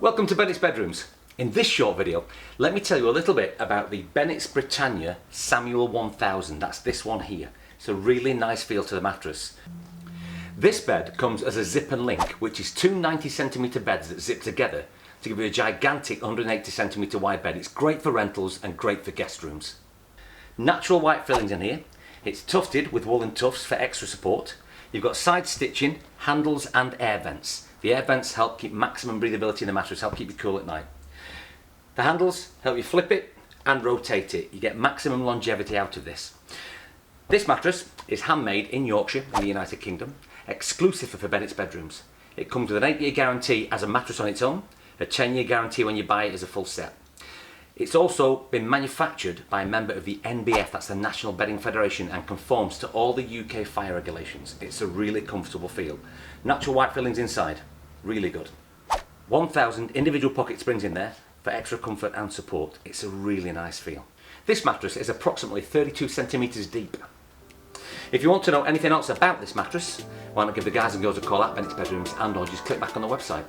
Welcome to Bennetts Bedrooms. In this short video, let me tell you a little bit about the Bennetts Brittannia Samuel 1000. That's this one here. It's a really nice feel to the mattress. This bed comes as a zip and link, which is two 90cm beds that zip together to give you a gigantic 180cm wide bed. It's great for rentals and great for guest rooms. Natural white fillings in here. It's tufted with woolen tufts for extra support. You've got side stitching, handles and air vents. The air vents help keep maximum breathability in the mattress, help keep you cool at night. The handles help you flip it and rotate it. You get maximum longevity out of this. This mattress is handmade in Yorkshire in the United Kingdom, exclusive for Bennetts Bedrooms. It comes with an 8-year guarantee as a mattress on its own, a 10-year guarantee when you buy it as a full set. It's also been manufactured by a member of the NBF, that's the National Bedding Federation, and conforms to all the UK fire regulations. It's a really comfortable feel. Natural white fillings inside, really good. 1000 individual pocket springs in there for extra comfort and support. It's a really nice feel. This mattress is approximately 32cm deep. If you want to know anything else about this mattress, why not give the guys and girls a call at Bennetts Bedrooms and or just click back on the website.